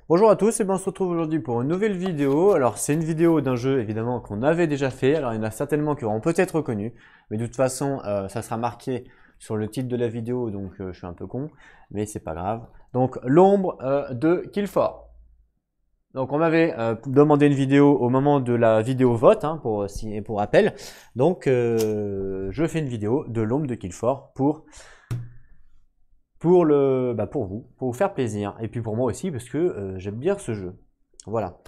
Bonjour à tous et bien on se retrouve aujourd'hui pour une nouvelle vidéo. Alors c'est une vidéo d'un jeu évidemment qu'on avait déjà fait. Alors il y en a certainement qui auront peut-être reconnu, mais de toute façon ça sera marqué sur le titre de la vidéo, donc je suis un peu con, mais c'est pas grave. Donc l'ombre de Killfort. Donc on m'avait demandé une vidéo au moment de la vidéo vote, hein, pour rappel. Donc je fais une vidéo de l'ombre de Killfort pour vous faire plaisir. Et puis pour moi aussi, parce que j'aime bien ce jeu. Voilà.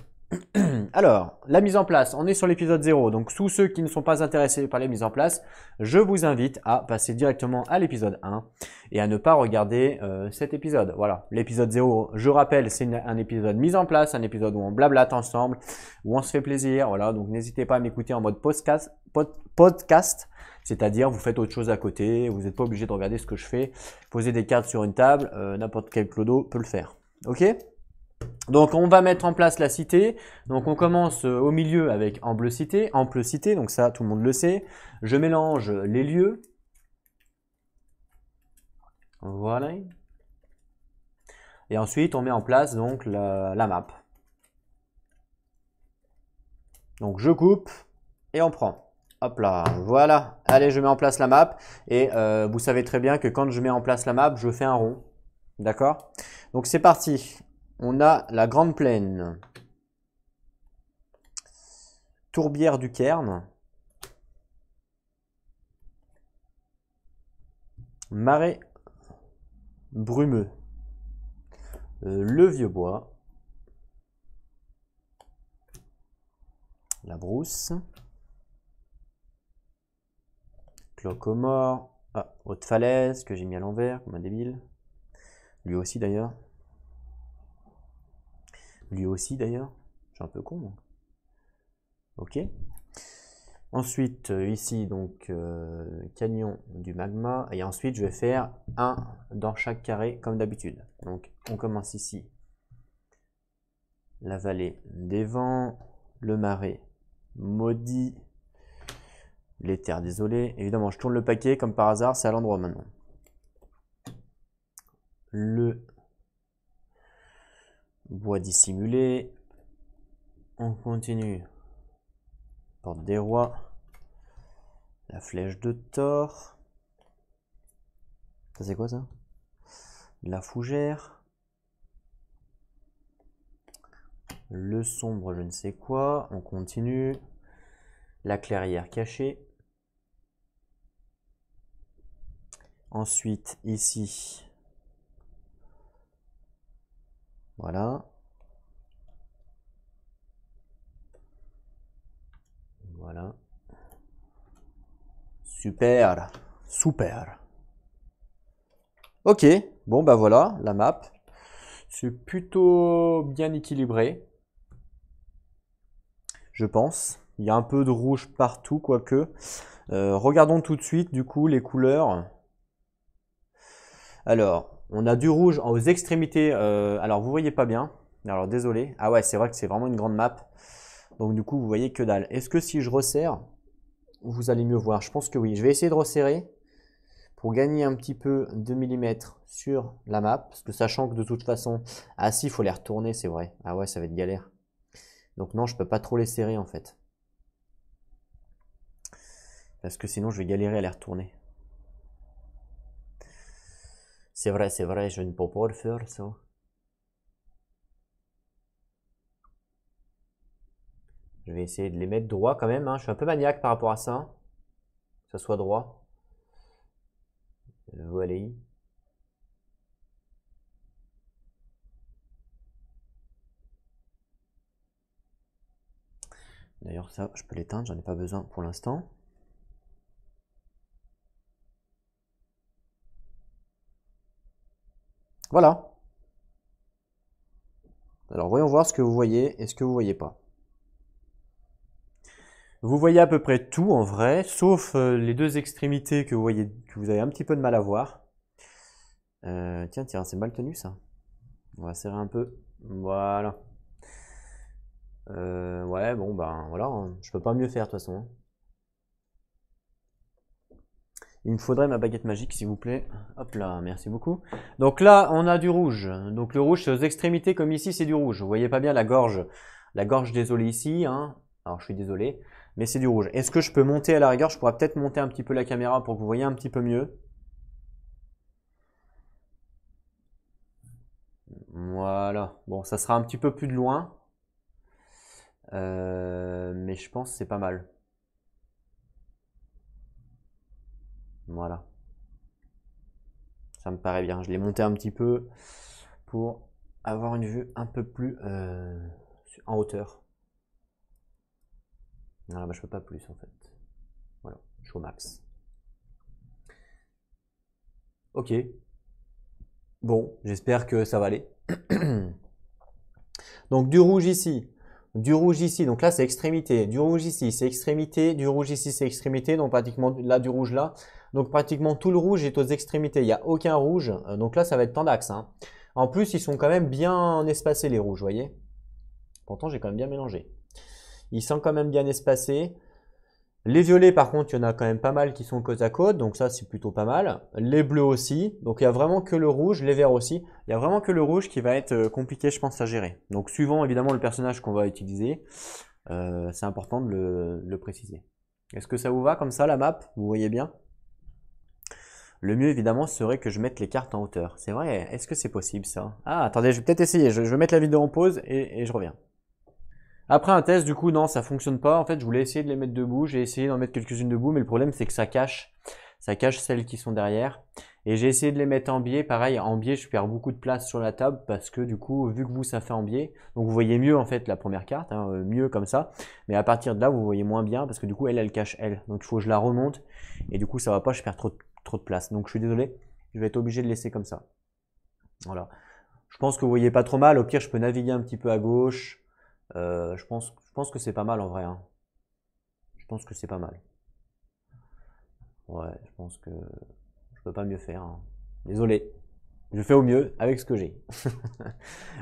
Alors, la mise en place, on est sur l'épisode 0, donc tous ceux qui ne sont pas intéressés par les mises en place, je vous invite à passer directement à l'épisode 1 et à ne pas regarder cet épisode. Voilà, l'épisode 0, je rappelle, c'est un épisode mise en place, un épisode où on blablate ensemble, où on se fait plaisir, voilà, donc n'hésitez pas à m'écouter en mode podcast, c'est-à-dire vous faites autre chose à côté, vous n'êtes pas obligé de regarder ce que je fais, poser des cartes sur une table, n'importe quel clodo peut le faire. Ok ? Donc on va mettre en place la cité. Donc on commence au milieu avec ample cité, donc ça tout le monde le sait. Je mélange les lieux. Voilà. Et ensuite on met en place donc la map. Donc je coupe et on prend. Hop là, voilà. Allez, je mets en place la map. Et vous savez très bien que quand je mets en place la map, je fais un rond. D'accord? Donc c'est parti. On a la grande plaine. Tourbière du Cairn. Marais brumeux. Le vieux bois. La brousse. Clocomore. Ah, haute falaise que j'ai mis à l'envers comme un débile. Lui aussi d'ailleurs. Lui aussi d'ailleurs. Je suis un peu con moi. Ok. Ensuite ici donc canyon du magma. Et ensuite je vais faire un dans chaque carré comme d'habitude. Donc on commence ici. La vallée des vents. Le marais maudit. Les terres désolées. Évidemment, je tourne le paquet comme par hasard, c'est à l'endroit maintenant. Le bois dissimulé. On continue. Porte des rois. La flèche de Thor. Ça c'est quoi ça? La fougère. Le sombre je ne sais quoi. On continue. La clairière cachée. Ensuite ici. Voilà. Voilà. Super. Super. Ok. Bon bah voilà la map. C'est plutôt bien équilibré. Je pense. Il y a un peu de rouge partout, quoique. Regardons tout de suite, du coup, les couleurs. Alors, on a du rouge aux extrémités. Alors, vous voyez pas bien. Alors, désolé. Ah ouais, c'est vrai que c'est vraiment une grande map. Donc, du coup, vous voyez que dalle. Est-ce que si je resserre, vous allez mieux voir? Je pense que oui. Je vais essayer de resserrer pour gagner un petit peu de millimètres sur la map. Parce que sachant que de toute façon... Ah si, il faut les retourner, c'est vrai. Ah ouais, ça va être galère. Donc non, je peux pas trop les serrer en fait. Parce que sinon, je vais galérer à les retourner. C'est vrai, je ne peux pas le faire, ça. Je vais essayer de les mettre droit quand même, hein. Je suis un peu maniaque par rapport à ça, hein. Que ça soit droit. Voilà. D'ailleurs, ça, je peux l'éteindre, j'en ai pas besoin pour l'instant. Voilà. Alors, voyons voir ce que vous voyez et ce que vous voyez pas. Vous voyez à peu près tout en vrai, sauf les deux extrémités que vous voyez, que vous avez un petit peu de mal à voir. Tiens, c'est mal tenu ça. On va serrer un peu. Voilà. Ouais, bon, ben voilà, hein. Je peux pas mieux faire de toute façon, hein. Il me faudrait ma baguette magique, s'il vous plaît. Hop là, merci beaucoup. Donc là, on a du rouge. Donc le rouge, c'est aux extrémités, comme ici, c'est du rouge. Vous voyez pas bien la gorge. La gorge, désolé ici. Hein. Alors, je suis désolé, mais c'est du rouge. Est-ce que je peux monter à la rigueur? Je pourrais peut-être monter un petit peu la caméra pour que vous voyez un petit peu mieux. Voilà. Bon, ça sera un petit peu plus de loin. Mais je pense que c'est pas mal. Voilà. Ça me paraît bien. Je l'ai monté un petit peu pour avoir une vue un peu plus en hauteur. Voilà, bah, je peux pas plus en fait. Voilà, je suis au max. Ok. Bon, j'espère que ça va aller. Donc du rouge ici, du rouge ici, donc là c'est extrémité, du rouge ici c'est extrémité, du rouge ici c'est extrémité, donc pratiquement là du rouge là. Donc pratiquement tout le rouge est aux extrémités, il n'y a aucun rouge, donc là ça va être tendax. Hein. En plus ils sont quand même bien espacés les rouges, vous voyez. Pourtant j'ai quand même bien mélangé. Ils sont quand même bien espacés. Les violets, par contre, il y en a quand même pas mal qui sont côte à côte, donc ça c'est plutôt pas mal. Les bleus aussi, donc il y a vraiment que le rouge, les verts aussi. Il y a vraiment que le rouge qui va être compliqué, je pense, à gérer. Donc suivant évidemment le personnage qu'on va utiliser, c'est important de le préciser. Est-ce que ça vous va comme ça la map? Vous voyez bien? Le mieux évidemment serait que je mette les cartes en hauteur. C'est vrai, est-ce que c'est possible ça? Ah, attendez, je vais peut-être essayer, je vais mettre la vidéo en pause et je reviens. Après un test, du coup, non, ça fonctionne pas. En fait, je voulais essayer de les mettre debout. J'ai essayé d'en mettre quelques-unes debout, mais le problème, c'est que ça cache celles qui sont derrière. Et j'ai essayé de les mettre en biais. Pareil, en biais, je perds beaucoup de place sur la table parce que du coup, vu que vous, ça fait en biais, donc vous voyez mieux en fait la première carte, hein, mieux comme ça. Mais à partir de là, vous voyez moins bien parce que du coup, elle cache elle. Donc il faut que je la remonte et du coup, ça va pas. Je perds trop de place. Donc je suis désolé, je vais être obligé de laisser comme ça. Voilà. Je pense que vous voyez pas trop mal. Au pire, je peux naviguer un petit peu à gauche. Je pense que c'est pas mal en vrai. Hein. Je pense que c'est pas mal. Ouais, je pense que je peux pas mieux faire. Hein. Désolé. Je fais au mieux avec ce que j'ai.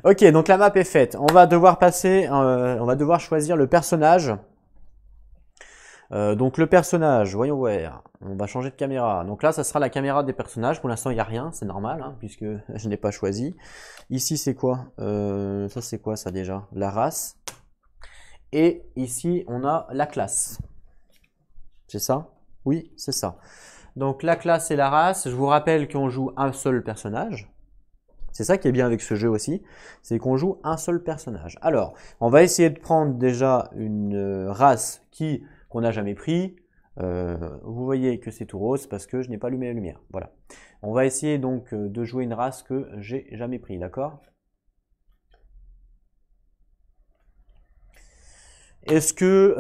Ok, donc la map est faite. On va devoir passer, on va devoir choisir le personnage. Donc le personnage, voyons voir. On va changer de caméra. Donc là, ça sera la caméra des personnages. Pour l'instant, il n'y a rien, c'est normal, hein, puisque je n'ai pas choisi. Ici, c'est quoi? Ça, c'est quoi ça déjà? La race. Et ici, on a la classe. C'est ça? Oui, c'est ça. Donc la classe et la race, je vous rappelle qu'on joue un seul personnage. C'est ça qui est bien avec ce jeu aussi, c'est qu'on joue un seul personnage. Alors, on va essayer de prendre déjà une race qu'on n'a jamais pris. Vous voyez que c'est tout rose parce que je n'ai pas allumé la lumière. Voilà. On va essayer donc de jouer une race que j'ai jamais pris, d'accord? Est-ce que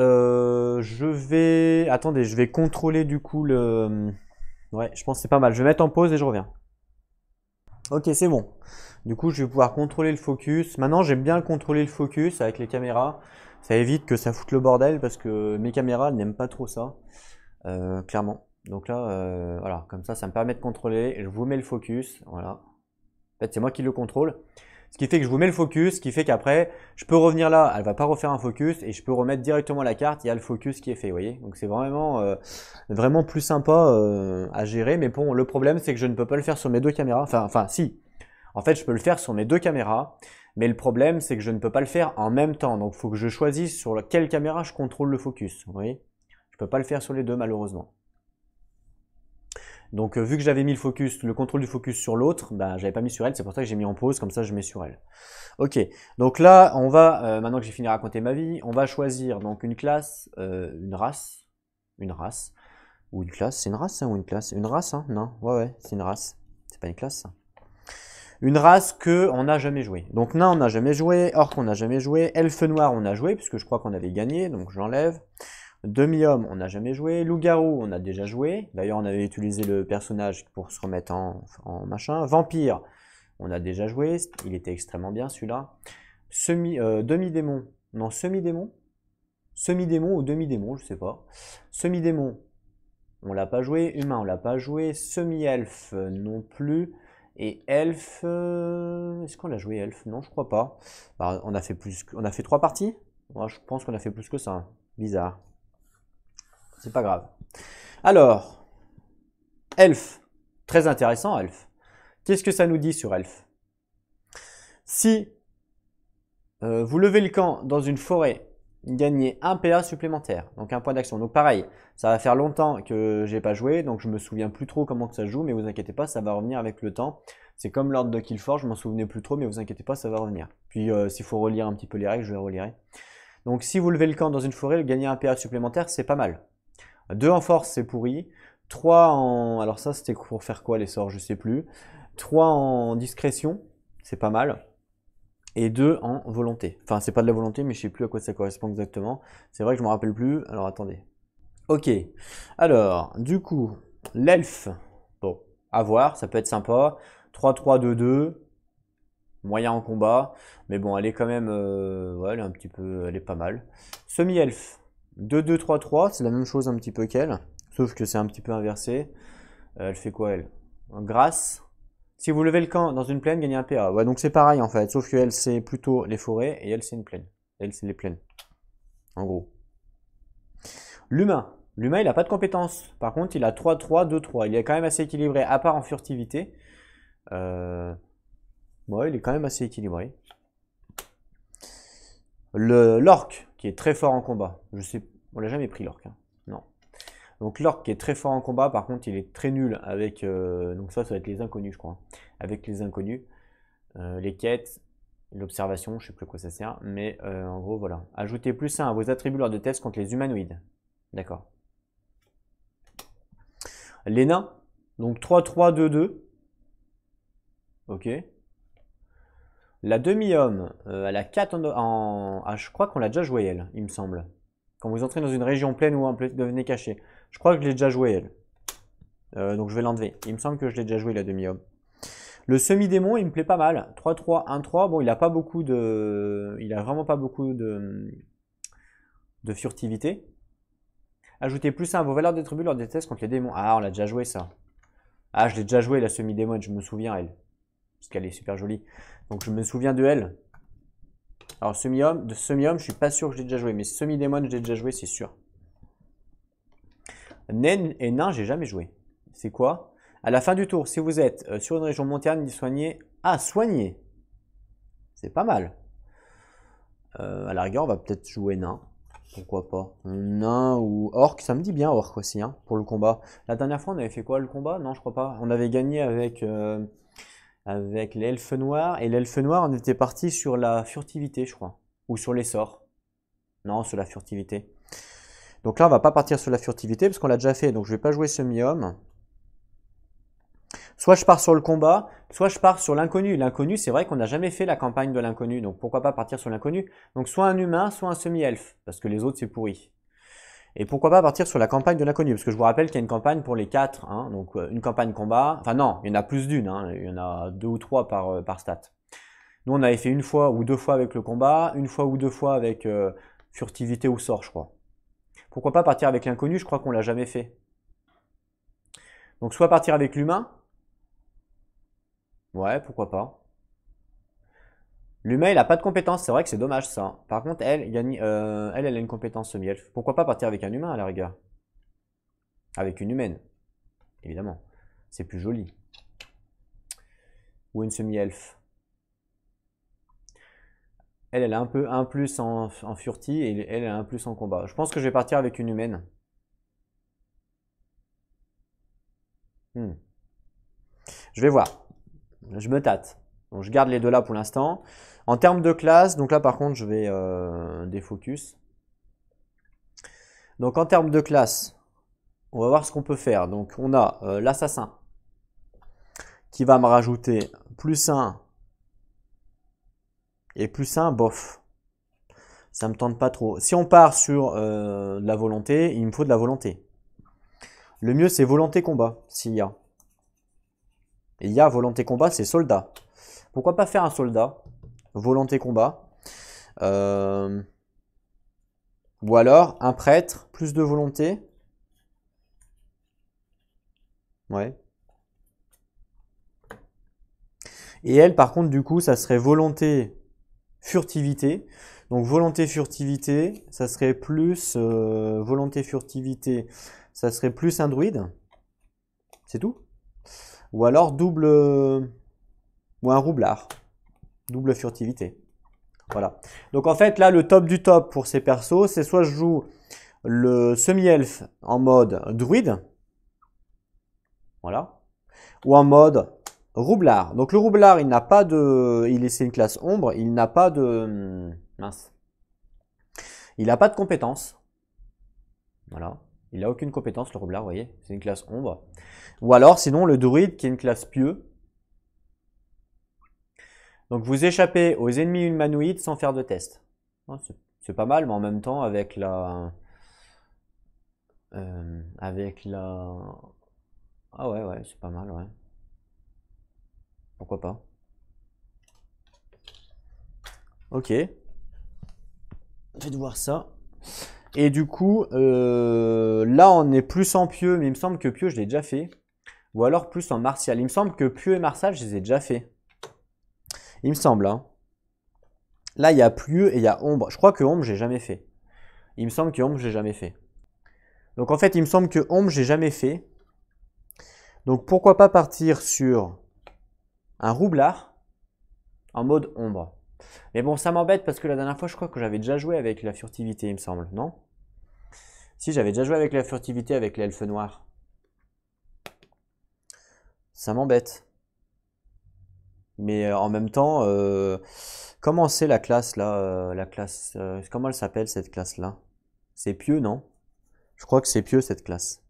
je vais... Attendez, je vais contrôler du coup le... Ouais, je pense que c'est pas mal. Je vais mettre en pause et je reviens. Ok, c'est bon. Du coup, je vais pouvoir contrôler le focus. Maintenant, j'aime bien contrôler le focus avec les caméras. Ça évite que ça foute le bordel parce que mes caméras n'aiment pas trop ça, clairement. Donc là, voilà, comme ça me permet de contrôler. Je vous mets le focus, voilà. En fait, c'est moi qui le contrôle. Ce qui fait que je vous mets le focus, ce qui fait qu'après, je peux revenir là, elle va pas refaire un focus et je peux remettre directement la carte, il y a le focus qui est fait, vous voyez. Donc c'est vraiment plus sympa à gérer, mais bon, le problème c'est que je ne peux pas le faire sur mes deux caméras, enfin si, en fait je peux le faire sur mes deux caméras, mais le problème c'est que je ne peux pas le faire en même temps, donc il faut que je choisisse sur quelle caméra je contrôle le focus, vous voyez. Je peux pas le faire sur les deux malheureusement. Donc vu que j'avais mis le contrôle du focus sur l'autre, bah, j'avais pas mis sur elle, c'est pour ça que j'ai mis en pause, comme ça je mets sur elle. Ok, donc là on va, maintenant que j'ai fini de raconter ma vie, on va choisir donc une classe, une race, ou une classe, c'est une race hein, ou une classe? Une race hein? Non, ouais, c'est une race, c'est pas une classe ça. Une race que on n'a jamais joué. Donc nain on n'a jamais joué, orc on n'a jamais joué, elfe noir on a joué, puisque je crois qu'on avait gagné, donc j'enlève. Demi-homme, on n'a jamais joué. Loup-garou, on a déjà joué. D'ailleurs, on avait utilisé le personnage pour se remettre en machin. Vampire, on a déjà joué. Il était extrêmement bien celui-là. Demi-démon. Non, semi-démon. Semi-démon ou demi-démon, je sais pas. Semi-démon, on l'a pas joué. Humain, on l'a pas joué. Semi-elfe, non plus. Et elfe, est-ce qu'on l'a joué elfe? Non, je crois pas. Alors, on a fait 3 parties. Moi, je pense qu'on a fait plus que ça. Bizarre. C'est pas grave. Alors, Elfe. Très intéressant, Elfe. Qu'est-ce que ça nous dit sur Elfe? Si vous levez le camp dans une forêt, gagnez 1 PA supplémentaire, donc un point d'action. Donc pareil, ça va faire longtemps que j'ai pas joué, donc je me souviens plus trop comment que ça se joue, mais vous inquiétez pas, ça va revenir avec le temps. C'est comme l'ordre de Killforge, je m'en souvenais plus trop, mais vous inquiétez pas, ça va revenir. Puis s'il faut relire un petit peu les règles, je vais relire. Donc si vous levez le camp dans une forêt, gagner 1 PA supplémentaire, c'est pas mal. 2 en force, c'est pourri. 3 en... Alors ça, c'était pour faire quoi les sorts? Je sais plus. 3 en discrétion, c'est pas mal. Et 2 en volonté. Enfin, c'est pas de la volonté, mais je sais plus à quoi ça correspond exactement. C'est vrai que je me rappelle plus. Alors attendez. Ok. Alors, du coup, l'elfe. Bon, à voir, ça peut être sympa. 3-3-2-2. Moyen en combat. Mais bon, elle est quand même... ouais, elle est un petit peu... Elle est pas mal. Semi-elfe. 2-2-3-3. C'est la même chose un petit peu qu'elle. Sauf que c'est un petit peu inversé. Elle fait quoi, elle? Grâce. Si vous levez le camp dans une plaine, gagnez un PA. Ouais, donc c'est pareil en fait, sauf que elle c'est plutôt les forêts et elle c'est une plaine. Elle c'est les plaines. En gros. L'humain. L'humain il n'a pas de compétences. Par contre il a 3-3, 2-3. Il est quand même assez équilibré, à part en furtivité. Ouais, il est quand même assez équilibré. L'orc qui est très fort en combat. Je sais, on l'a jamais pris l'orc. Hein. Non. Donc l'orc qui est très fort en combat, par contre il est très nul avec... donc ça va être les inconnus je crois. Avec les inconnus. Les quêtes, l'observation, je sais plus à quoi ça sert. Mais en gros voilà. Ajoutez plus 1 à vos attributs lors de tests contre les humanoïdes. D'accord. Les nains. Donc 3-3-2-2. Ok. La demi-homme, elle a 4 en... Ah, je crois qu'on l'a déjà joué elle, il me semble. Quand vous entrez dans une région pleine ou devenez caché. Je crois que je l'ai déjà joué elle. Donc je vais l'enlever. Il me semble que je l'ai déjà joué la demi-homme. Le semi-démon, il me plaît pas mal. 3-3-1-3. Bon, il a pas beaucoup de... Il a vraiment pas beaucoup de furtivité. Ajoutez plus 1 à vos valeurs d'attributs lors des tests contre les démons. Ah, on l'a déjà joué ça. Ah, je l'ai déjà joué la semi-démon, je me souviens elle. Parce qu'elle est super jolie. Donc je me souviens de elle. Alors semi-homme, je suis pas sûr que je l'ai déjà joué. Mais semi-démon, je l'ai déjà joué, c'est sûr. Naine et nain, j'ai jamais joué. C'est quoi? À la fin du tour, si vous êtes sur une région montagne, soignez. Ah, soigner. C'est pas mal. À la rigueur, on va peut-être jouer nain. Pourquoi pas? Nain ou orc, ça me dit bien orc aussi, hein, pour le combat. La dernière fois, on avait fait quoi le combat? Non, je crois pas. On avait gagné avec l'elfe noir. Et l'elfe noir, on était parti sur la furtivité, je crois. Ou sur les sorts. Non, sur la furtivité. Donc là, on va pas partir sur la furtivité parce qu'on l'a déjà fait. Donc je vais pas jouer semi-homme. Soit je pars sur le combat, soit je pars sur l'inconnu. L'inconnu, c'est vrai qu'on n'a jamais fait la campagne de l'inconnu. Donc pourquoi pas partir sur l'inconnu? Donc soit un humain, soit un semi-elfe. Parce que les autres, c'est pourri. Et pourquoi pas partir sur la campagne de l'inconnu? Parce que je vous rappelle qu'il y a une campagne pour les 4. Hein, donc une campagne combat. Enfin non, il y en a plus d'une. Hein, il y en a 2 ou 3 par stat. Nous, on avait fait une fois ou 2 fois avec le combat, une fois ou 2 fois avec furtivité ou sort, je crois. Pourquoi pas partir avec l'inconnu? Je crois qu'on l'a jamais fait. Donc soit partir avec l'humain. Ouais, pourquoi pas. L'humain, il a pas de compétence, c'est vrai que c'est dommage ça. Par contre, elle a une compétence semi-elfe. Pourquoi pas partir avec un humain à la rigueur? Avec une humaine, évidemment. C'est plus joli. Ou une semi-elfe. Elle a un peu un plus en furti et elle a un plus en combat. Je pense que je vais partir avec une humaine. Je vais voir. Je me tâte. Donc je garde les deux là pour l'instant. En termes de classe, donc là par contre je vais défocus. Donc en termes de classe, on va voir ce qu'on peut faire. Donc on a l'assassin qui va me rajouter plus 1 et plus 1, bof. Ça me tente pas trop. Si on part sur de la volonté, il me faut de la volonté. Le mieux c'est volonté combat, s'il y a. Et il y a volonté combat, c'est soldat. Pourquoi pas faire un soldat? Volonté combat. Ou alors un prêtre, plus de volonté. Ouais. Et elle, par contre, du coup, ça serait volonté furtivité. Donc volonté furtivité, ça serait plus volonté furtivité, ça serait plus un druide. C'est tout. Ou alors double... ou un roublard. Double furtivité. Voilà. Donc en fait, là, le top du top pour ces persos, c'est soit je joue le semi-elfe en mode druide. Voilà. Ou en mode roublard. Donc le roublard, il n'a pas de... c'est une classe ombre, il n'a pas de... mince. Il n'a pas de compétence. Voilà. Il n'a aucune compétence, le roublard, vous voyez. C'est une classe ombre. Ou alors, sinon, le druide, qui est une classe pieux. Donc vous échappez aux ennemis humanoïdes sans faire de test. C'est pas mal, mais en même temps, avec la... avec la... Ah ouais, ouais, c'est pas mal, ouais. Pourquoi pas. Ok. Faites voir ça. Et du coup, là, on est plus en pieux, mais il me semble que pieux, je l'ai déjà fait. Ou alors plus en martial. Il me semble que pieux et martial, je les ai déjà fait. Il me semble, hein. Là, il y a pieux et il y a ombre. Je crois que ombre, j'ai jamais fait. Il me semble que ombre, j'ai jamais fait. Donc en fait, il me semble que ombre, j'ai jamais fait. Donc pourquoi pas partir sur un roublard en mode ombre. Mais bon, ça m'embête parce que la dernière fois, je crois que j'avais déjà joué avec la furtivité, il me semble, non? Si, j'avais déjà joué avec la furtivité avec l'elfe noir. Ça m'embête. Mais en même temps, comment c'est la classe là la classe, comment elle s'appelle cette classe là? C'est pieux, non? Je crois que c'est pieux cette classe.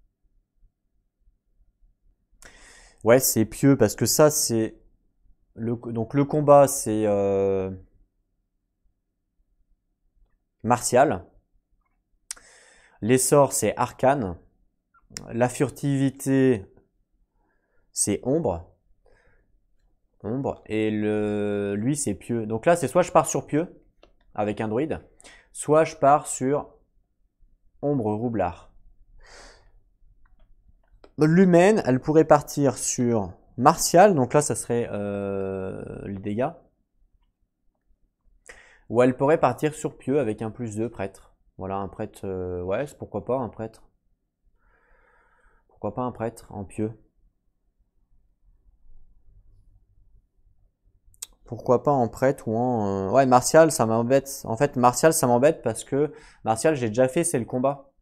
Ouais, c'est pieux parce que ça c'est donc le combat c'est martial. Les sorts c'est arcane. La furtivité c'est ombre. Ombre. Et lui c'est pieux. Donc là c'est soit je pars sur pieux avec un druide, soit je pars sur ombre roublard. L'humaine, elle pourrait partir sur martial, donc là ça serait les dégâts. Ou elle pourrait partir sur pieux avec un +2 prêtre. Voilà, un prêtre, ouais, pourquoi pas un prêtre. Pourquoi pas un prêtre en pieux. Pourquoi pas en prêtre ou en... ouais, martial, ça m'embête. En fait, martial, ça m'embête parce que martial, j'ai déjà fait, c'est le combat.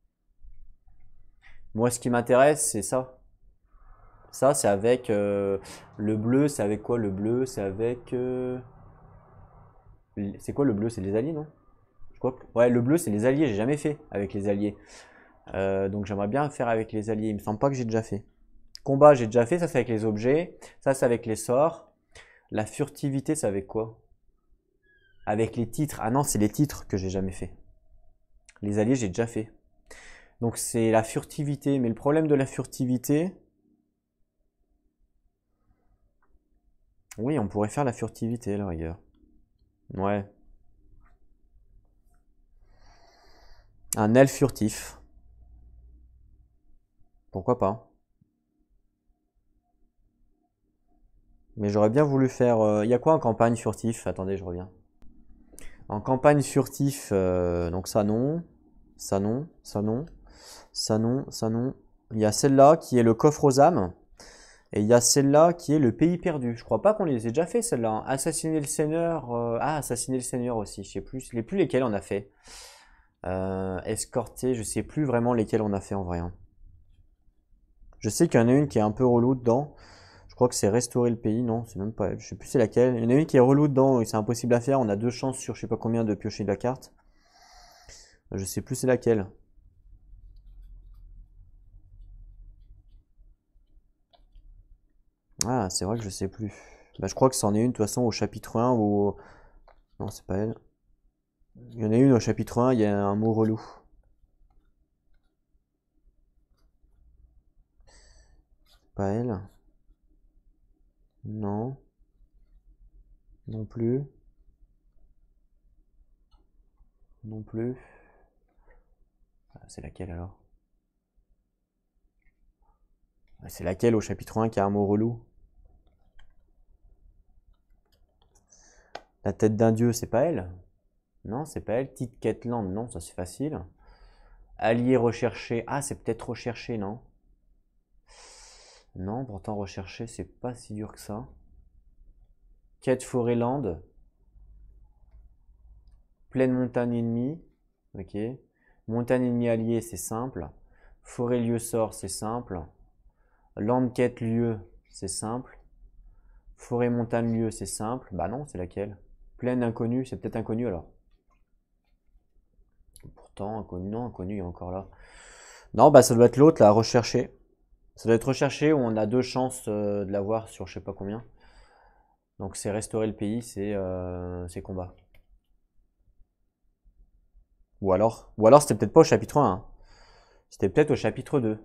Moi, ce qui m'intéresse, c'est ça. Ça, c'est avec le bleu. C'est avec quoi le bleu? C'est avec... c'est quoi le bleu? C'est les alliés, non? Je crois que... ouais, le bleu, c'est les alliés. J'ai jamais fait avec les alliés. Donc j'aimerais bien faire avec les alliés. Il me semble pas que j'ai déjà fait. Combat, j'ai déjà fait. Ça, c'est avec les objets. Ça, c'est avec les sorts. La furtivité, c'est avec quoi? Avec les titres. Ah non, c'est les titres que j'ai jamais fait. Les alliés, j'ai déjà fait. Donc c'est la furtivité. Mais le problème de la furtivité... oui, on pourrait faire la furtivité, là, rigueur. Ouais. Un elfe furtif. Pourquoi pas? Mais j'aurais bien voulu faire... il y a quoi en campagne furtif? Attendez, je reviens. En campagne furtif, donc ça non. Ça non, ça non. Ça non, ça non. Il y a celle-là qui est le coffre aux âmes. Et il y a celle-là qui est le pays perdu. Je crois pas qu'on les ait déjà fait celle-là, hein. Assassiner le seigneur. Ah, assassiner le seigneur aussi. Je sais plus, plus lesquels on a fait. Escorter, je sais plus vraiment lesquels on a fait en vrai, hein. Je sais qu'il y en a une qui est un peu relou dedans. Je crois que c'est restaurer le pays. Non, c'est même pas elle. Je sais plus c'est laquelle. Il y en a une qui est relou dedans et c'est impossible à faire. On a 2 chances sur je sais pas combien de piocher de la carte. Je sais plus c'est laquelle. Ah, c'est vrai que je sais plus. Bah, je crois que c'en est une de toute façon au chapitre 1 ou... non, c'est pas elle. Il y en a une au chapitre 1, il y a un mot relou. C'est pas elle. Non. Non plus. Non plus. Ah, c'est laquelle alors? Ah, c'est laquelle au chapitre 1 qui a un mot relou? La tête d'un dieu, c'est pas elle? Non, c'est pas elle. Tite Ketland, non, ça c'est facile. Allié recherché. Ah, c'est peut-être recherché, non? Non, pourtant rechercher, c'est pas si dur que ça. Quête forêt-land. Pleine montagne ennemie. Ok. Montagne ennemie alliée, c'est simple. Forêt lieu sort, c'est simple. Land quête lieu, c'est simple. Forêt montagne lieu, c'est simple. Bah non, c'est laquelle? Plaine inconnue, c'est peut-être inconnu alors. Pourtant, inconnu, non, inconnu, il y a encore là. Non, bah ça doit être l'autre là, rechercher. Ça doit être recherché où on a deux chances de l'avoir sur je sais pas combien. Donc c'est restaurer le pays, c'est combat. Ou alors c'était peut-être pas au chapitre 1, hein. C'était peut-être au chapitre 2.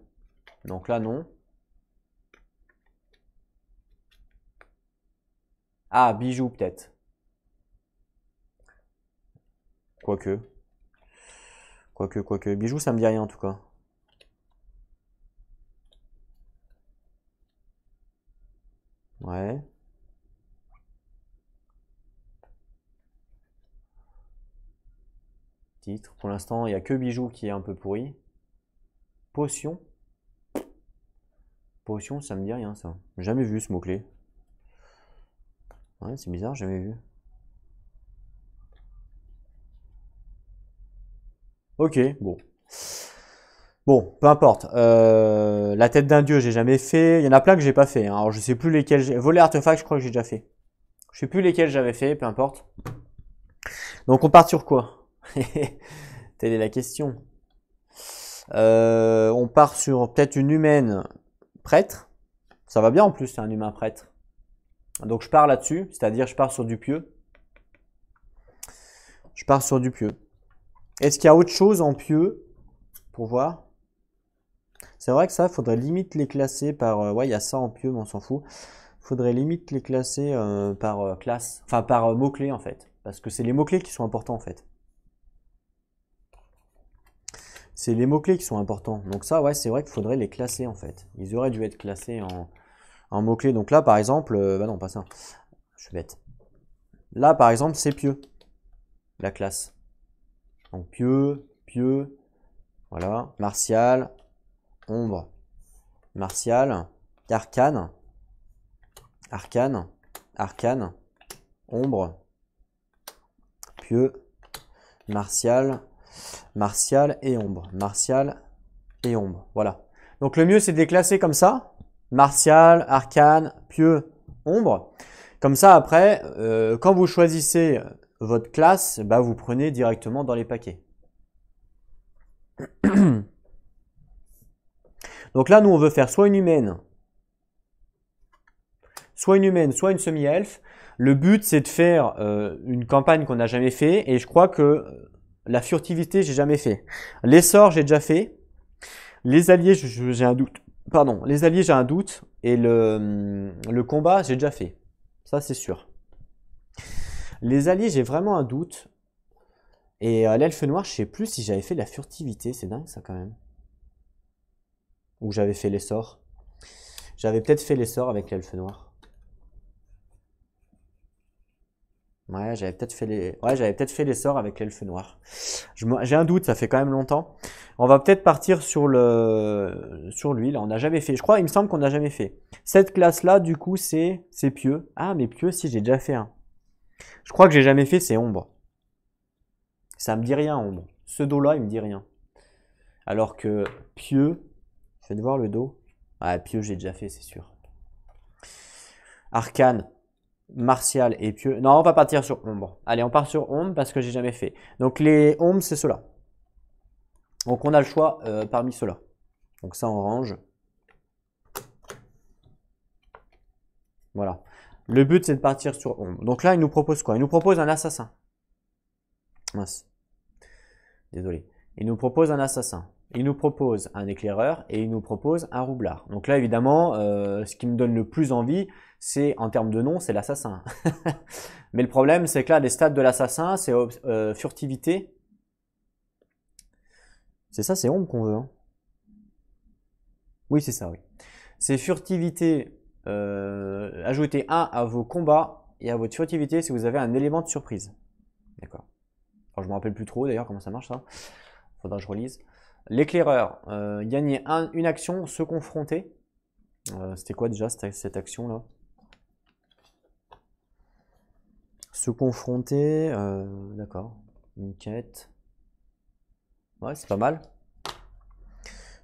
Donc là non. Ah, bijoux peut-être. Quoique. Quoique. Bijoux ça me dit rien en tout cas. Ouais. Titre. Pour l'instant, il n'y a que bijoux qui est un peu pourri. Potion. Potion, ça me dit rien ça. Jamais vu ce mot-clé. Ouais, c'est bizarre, jamais vu. Ok, bon. Bon, peu importe. La tête d'un dieu, j'ai jamais fait. Il y en a plein que j'ai pas fait, hein. Alors je sais plus lesquels j'ai. Voler artefact, je crois que j'ai déjà fait. Je sais plus lesquels j'avais fait, peu importe. Donc on part sur quoi? Telle est la question. On part sur peut-être une humaine prêtre. Ça va bien en plus, c'est un humain prêtre. Donc je pars là-dessus, c'est-à-dire je pars sur du pieux. Je pars sur du pieux. Est-ce qu'il y a autre chose en pieux pour voir? C'est vrai que ça, faudrait limite les classer par. Ouais, il y a ça en pieux, mais on s'en fout. Faudrait limite les classer par classe, enfin par mots-clés en fait. Parce que c'est les mots-clés qui sont importants en fait. C'est les mots-clés qui sont importants. Donc ça, ouais, c'est vrai qu'il faudrait les classer en fait. Ils auraient dû être classés en mots-clés. Donc là, par exemple, bah non, pas ça. Je suis bête. Là, par exemple, c'est pieux, la classe. Donc pieux, voilà. Martial, ombre, martial, arcane, arcane, ombre, pieux, martial et ombre. Martial et ombre. Voilà. Donc le mieux c'est de les classer comme ça. Martial, arcane, pieux, ombre. Comme ça après, quand vous choisissez votre classe, bah, vous prenez directement dans les paquets. Donc là nous on veut faire soit une humaine, soit une semi-elfe. Le but c'est de faire une campagne qu'on n'a jamais fait et je crois que la furtivité j'ai jamais fait. Les sorts j'ai déjà fait. Les alliés j'ai un doute. Pardon, les alliés j'ai un doute et le combat j'ai déjà fait. Ça c'est sûr. Les alliés j'ai vraiment un doute. Et l'elfe noir je sais plus si j'avais fait la furtivité, c'est dingue ça quand même. Ou j'avais fait les sorts. J'avais peut-être fait les sorts avec l'elfe noir. Ouais, j'avais peut-être fait les sorts avec l'elfe noir. J'ai un doute, ça fait quand même longtemps. On va peut-être partir sur lui. Là, on n'a jamais fait. Je crois, il me semble qu'on n'a jamais fait. Cette classe-là, du coup, c'est pieux. Ah, mais pieux, si j'ai déjà fait un. Je crois que j'ai jamais fait, c'est ombre. Ça me dit rien, ombre. Ce dos-là, il me dit rien. Alors que pieux, faites voir le dos. Ah, pieux, j'ai déjà fait, c'est sûr. Arcane, martial et pieux. Non, on va partir sur ombre. Allez, on part sur ombre parce que j'ai jamais fait. Donc les ombres, c'est ceux-là. Donc on a le choix parmi ceux-là. Donc ça, on range. Voilà. Le but, c'est de partir sur ombre. Donc là, il nous propose quoi? Il nous propose un assassin. Mince. Désolé. Il nous propose un assassin. Il nous propose un éclaireur et il nous propose un roublard. Donc là, évidemment, ce qui me donne le plus envie, c'est en termes de nom, c'est l'assassin. Mais le problème, c'est que là, les stats de l'assassin, c'est furtivité. C'est ça, c'est ombre qu'on veut. Hein. Oui, c'est ça, oui. C'est furtivité. Ajoutez 1 à vos combats et à votre furtivité si vous avez un élément de surprise. D'accord. Alors, je me rappelle plus trop d'ailleurs comment ça marche ça. Faudra que je relise. L'éclaireur, gagner une action, se confronter. C'était quoi déjà cette action-là? Se confronter, d'accord. Une quête. Ouais, c'est pas mal.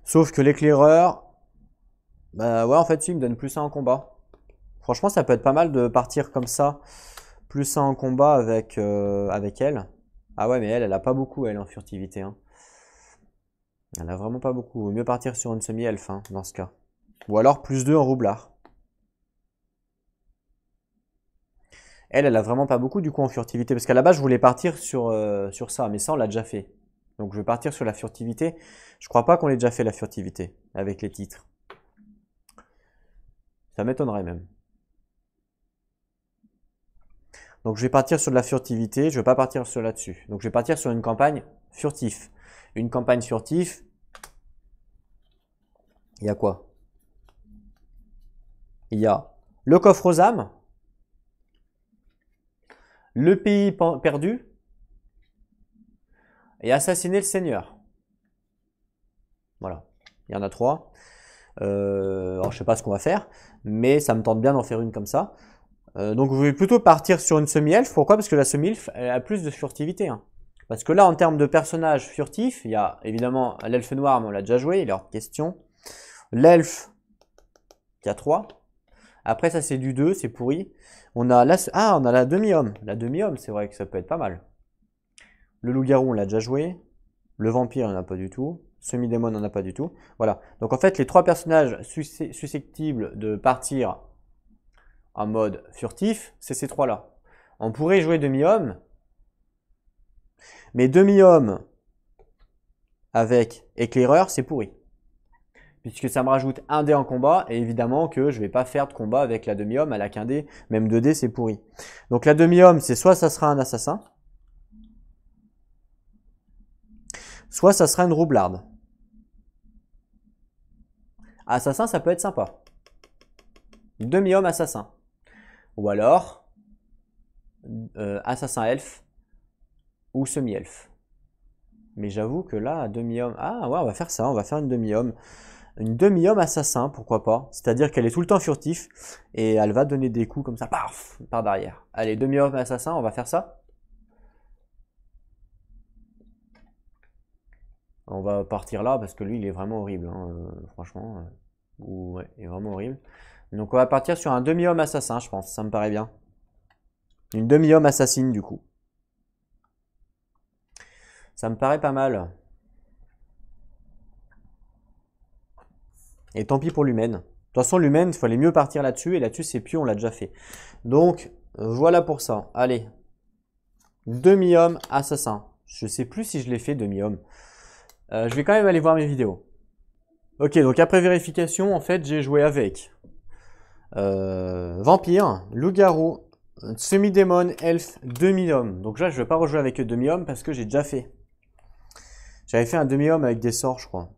Sauf que l'éclaireur, bah ouais, en fait, il me donne plus 1 en combat. Franchement, ça peut être pas mal de partir comme ça, plus 1 en combat avec elle. Ah ouais, mais elle a pas beaucoup, elle, en furtivité. Hein. Elle a vraiment pas beaucoup. Vaut mieux partir sur une semi-elfe, hein, dans ce cas. Ou alors plus 2 en roublard. Elle a vraiment pas beaucoup du coup en furtivité. Parce qu'à la base, je voulais partir sur ça. Mais ça, on l'a déjà fait. Donc je vais partir sur la furtivité. Je crois pas qu'on ait déjà fait la furtivité avec les titres. Ça m'étonnerait même. Donc je vais partir sur de la furtivité. Je vais pas partir sur là-dessus. Donc je vais partir sur une campagne furtif. Une campagne furtif. Il y a quoi? Il y a le coffre aux âmes. Le pays perdu et assassiner le seigneur. Voilà, il y en a 3. Alors je sais pas ce qu'on va faire, mais ça me tente bien d'en faire une comme ça. Donc je vais plutôt partir sur une semi-elfe. Pourquoi? Parce que la semi-elfe a plus de furtivité. Hein. Parce que là, en termes de personnages furtifs, il y a évidemment l'elfe noir, mais on l'a déjà joué, il est hors de question. L'elfe, qui a 3. Après, ça c'est du 2, c'est pourri. On a la demi-homme. La demi-homme, c'est vrai que ça peut être pas mal. Le loup-garou, on l'a déjà joué. Le vampire, il n'en a pas du tout. Semi-démon, il n'en a pas du tout. Voilà. Donc en fait, les 3 personnages susceptibles de partir en mode furtif, c'est ces 3-là. On pourrait jouer demi-homme. Mais demi-homme avec éclaireur, c'est pourri. Puisque ça me rajoute 1 dé en combat, et évidemment que je vais pas faire de combat avec la demi-homme, elle a qu'un dé, même 2 dés, c'est pourri. Donc la demi-homme, c'est soit ça sera un assassin, soit ça sera une roublarde. Assassin, ça peut être sympa. Demi-homme assassin. Ou alors, assassin elfe, ou semi-elfe. Mais j'avoue que là, demi-homme... Ah ouais, on va faire ça, on va faire une demi-homme. Une demi-homme assassin, pourquoi pas. C'est-à-dire qu'elle est tout le temps furtif et elle va donner des coups comme ça, paf, par derrière. Allez, demi-homme assassin, on va faire ça. On va partir là parce que lui, il est vraiment horrible, hein, franchement. Ouais, il est vraiment horrible. Donc on va partir sur un demi-homme assassin, je pense, ça me paraît bien. Une demi-homme assassine, du coup. Ça me paraît pas mal. Et tant pis pour l'humaine. De toute façon, l'humaine, il fallait mieux partir là-dessus. Et là-dessus, c'est pieux, on l'a déjà fait. Donc, voilà pour ça. Allez. Demi-homme assassin. Je sais plus si je l'ai fait, demi-homme. Je vais quand même aller voir mes vidéos. Ok, donc après vérification, en fait, j'ai joué avec vampire, loup-garou, semi-démon, elfe, demi-homme. Donc là, je ne vais pas rejouer avec demi-homme parce que j'ai déjà fait. J'avais fait un demi-homme avec des sorts, je crois.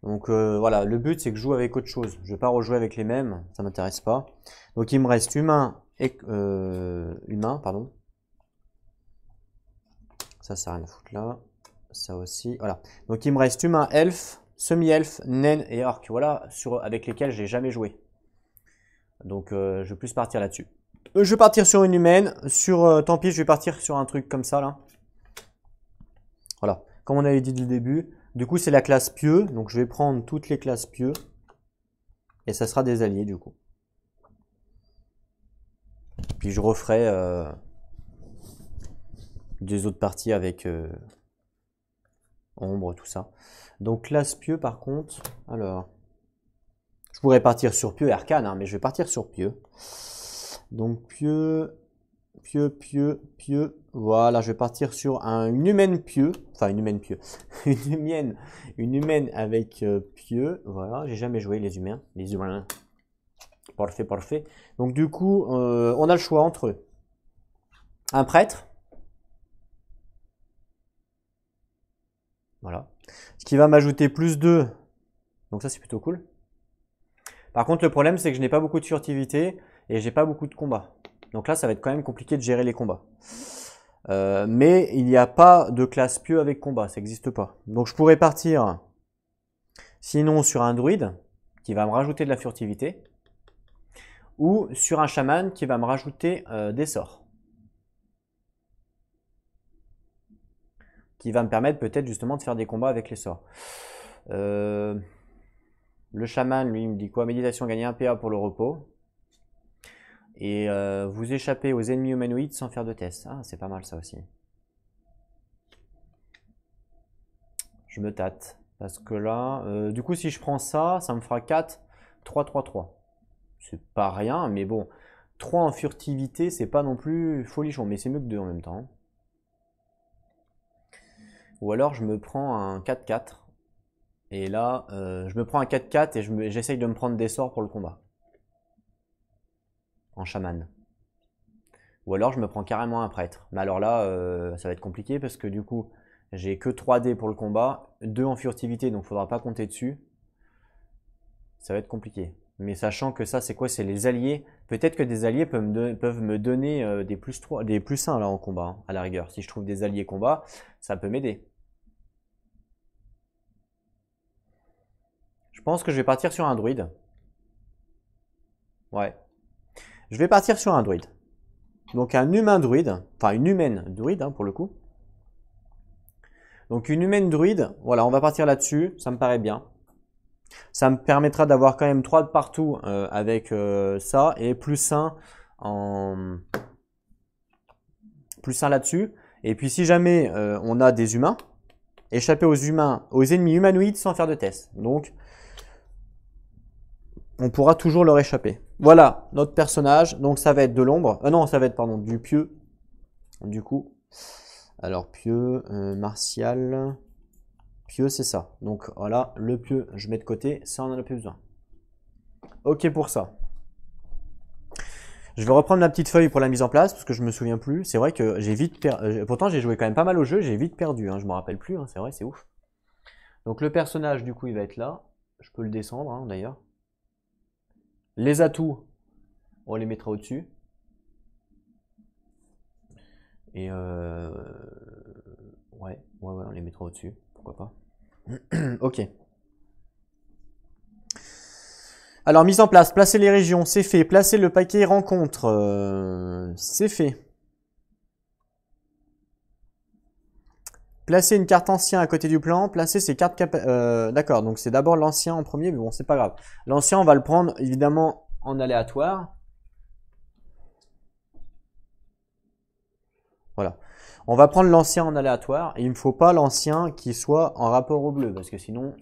Donc voilà, le but c'est que je joue avec autre chose. Je vais pas rejouer avec les mêmes, ça m'intéresse pas. Donc il me reste humain et humain, pardon. Ça sert à rien à foutre là. Ça aussi, voilà. Donc il me reste humain, elfe, semi-elfe, naine et orc. Voilà, avec lesquels j'ai jamais joué. Donc je vais plus partir là-dessus. Je vais partir sur une humaine. Tant pis, je vais partir sur un truc comme ça là. Voilà, comme on avait dit dès le début. Du coup, c'est la classe pieux. Donc, je vais prendre toutes les classes pieux. Et ça sera des alliés, du coup. Puis, je referai des autres parties avec ombre, tout ça. Donc, classe pieux, par contre. Alors, je pourrais partir sur pieux et arcane, hein, mais je vais partir sur pieux. Donc, pieux... Pieux. Voilà, je vais partir sur une humaine pieux. Enfin, une humaine pieux. une humaine avec pieux. Voilà, j'ai jamais joué les humains. Les humains. Parfait. Donc, du coup, on a le choix entre eux. Un prêtre. Voilà. Ce qui va m'ajouter plus 2. Donc, ça, c'est plutôt cool. Par contre, le problème, c'est que je n'ai pas beaucoup de furtivité et j'ai pas beaucoup de combat. Donc là, ça va être quand même compliqué de gérer les combats. Mais il n'y a pas de classe pieux avec combat, ça n'existe pas. Donc je pourrais partir sinon sur un druide qui va me rajouter de la furtivité. ou sur un chaman qui va me rajouter des sorts. Qui va me permettre peut-être justement de faire des combats avec les sorts. Le chaman, lui, il me dit quoi? Méditation, gagner 1 PA pour le repos. Et vous échappez aux ennemis humanoïdes sans faire de test. Ah, c'est pas mal ça aussi. Je me tâte. Parce que là, du coup, si je prends ça, ça me fera 4, 3, 3, 3. C'est pas rien, mais bon. 3 en furtivité, c'est pas non plus folichon. Mais c'est mieux que 2 en même temps. Ou alors, je me prends un 4-4. Et là, je me prends un 4-4 et j'essaye de me prendre des sorts pour le combat. En chaman. Ou alors, je me prends carrément un prêtre. Mais alors là, ça va être compliqué parce que du coup, j'ai que 3 dés pour le combat, 2 en furtivité, donc il faudra pas compter dessus. Ça va être compliqué. Mais sachant que ça, c'est quoi? C'est les alliés. Peut-être que des alliés peuvent me donner des plus 3, des plus 1 là en combat, hein, à la rigueur. Si je trouve des alliés combat, ça peut m'aider. Je pense que je vais partir sur un druide. Ouais. Je vais partir sur un druide. Donc un humain druide, enfin une humaine druide hein, pour le coup. Donc une humaine druide, voilà, on va partir là-dessus, ça me paraît bien. Ça me permettra d'avoir quand même 3 de partout avec ça et plus 1 en plus 1 là-dessus. Et puis si jamais on a des humains, échapper aux ennemis humanoïdes sans faire de test. Donc on pourra toujours leur échapper. Voilà notre personnage. Donc ça va être de l'ombre. Non, ça va être pardon du pieux. Du coup, alors pieux, martial. Pieux, c'est ça. Donc voilà, le pieux, je mets de côté. Ça, on en a plus besoin. Ok pour ça. Je vais reprendre ma petite feuille pour la mise en place parce que je me souviens plus. C'est vrai que j'ai vite perdu. Pourtant, j'ai joué quand même pas mal au jeu. J'ai vite perdu. Hein. Je me rappelle plus. Hein. C'est vrai, c'est ouf. Donc le personnage, du coup, il va être là. Je peux le descendre hein, d'ailleurs. Les atouts, on les mettra au-dessus. Et ouais, on les mettra au-dessus. Pourquoi pas. Ok. Alors, mise en place, placer les régions, c'est fait. Placer le paquet rencontre, c'est fait. Placer une carte ancien à côté du plan, placer ces cartes... D'accord, donc c'est d'abord l'ancien en premier, mais bon, c'est pas grave. L'ancien, on va le prendre évidemment en aléatoire. Voilà. On va prendre l'ancien en aléatoire, et il ne me faut pas l'ancien qui soit en rapport au bleu, parce que sinon,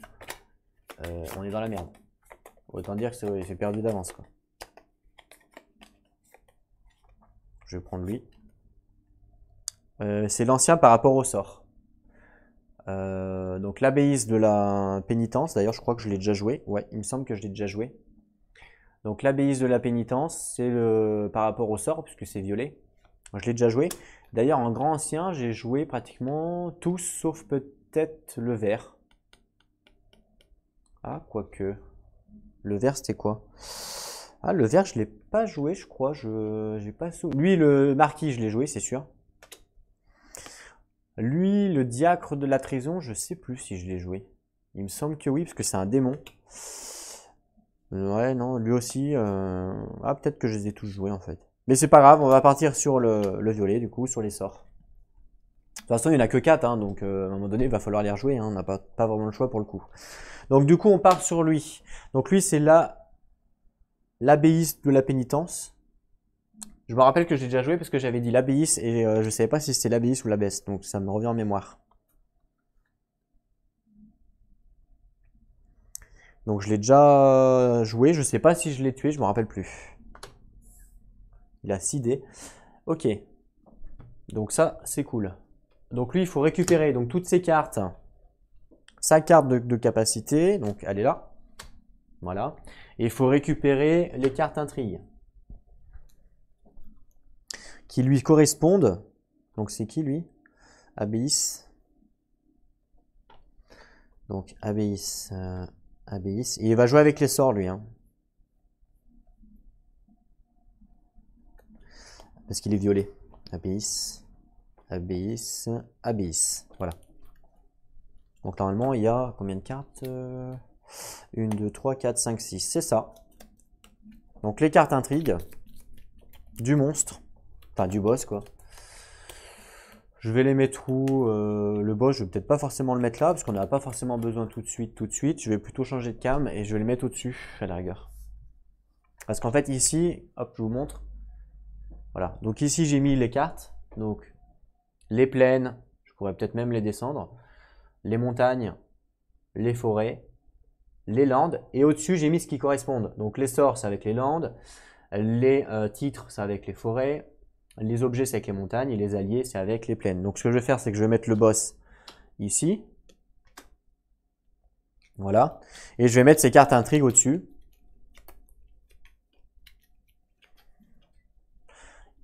on est dans la merde. Autant dire que c'est perdu d'avance, quoi. Je vais prendre lui. C'est l'ancien par rapport au sort. Donc l'abbaïsse de la pénitence, d'ailleurs je crois que je l'ai déjà joué. Ouais, il me semble que je l'ai déjà joué. Donc l'abbaïsse de la pénitence, c'est par rapport au sort, puisque c'est violet. Je l'ai déjà joué. D'ailleurs en grand ancien, j'ai joué pratiquement tous, sauf peut-être le vert. Ah, quoique. Le vert c'était quoi? Ah, le vert je l'ai pas joué, je crois. J'ai pas Lui, le marquis, je l'ai joué, c'est sûr. Lui, le diacre de la trahison, je sais plus si je l'ai joué. Il me semble que oui, parce que c'est un démon. Ouais, non, lui aussi. Ah, peut-être que je les ai tous joués en fait. Mais c'est pas grave, on va partir sur le violet, du coup, sur les sorts. De toute façon, il n'y en a que 4, hein, donc à un moment donné, il va falloir les rejouer. Hein, on n'a pas vraiment le choix pour le coup. Donc du coup, on part sur lui. Donc lui, c'est l'abbaïsse de la pénitence. Je me rappelle que j'ai déjà joué parce que j'avais dit l'abbaïsse et je ne savais pas si c'était l'abbaïsse ou l'abbesse. Donc ça me revient en mémoire. Donc je l'ai déjà joué. Je ne sais pas si je l'ai tué, je me rappelle plus. Il a 6 dés. Ok. Donc ça, c'est cool. Donc lui, il faut récupérer donc toutes ses cartes. Sa carte de capacité. Donc elle est là. Voilà. Et il faut récupérer les cartes intrigues. Qui lui correspondent. Donc c'est qui lui? Abbaïs. Donc Abbaïs. Abbaïs. Et il va jouer avec les sorts lui. Hein. Parce qu'il est violet. Abbaïs. Abbaïs. Abbaïs. Voilà. Donc normalement il y a combien de cartes 1, 2, 3, 4, 5, 6. C'est ça. Donc les cartes intrigues du monstre, enfin du boss quoi. Je vais les mettre où? Le boss, je vais peut-être pas forcément le mettre là, parce qu'on n'a pas forcément besoin tout de suite. Je vais plutôt changer de cam et je vais le mettre au-dessus, à la rigueur. Parce qu'en fait ici, hop, je vous montre. Voilà, donc ici j'ai mis les cartes, donc les plaines, je pourrais peut-être même les descendre, les montagnes, les forêts, les landes, et au-dessus j'ai mis ce qui correspondent. Donc les sorts c'est avec les landes, les titres c'est avec les forêts, les objets c'est avec les montagnes, et les alliés c'est avec les plaines. Donc ce que je vais faire c'est que je vais mettre le boss ici, voilà, et je vais mettre ces cartes intrigues au-dessus.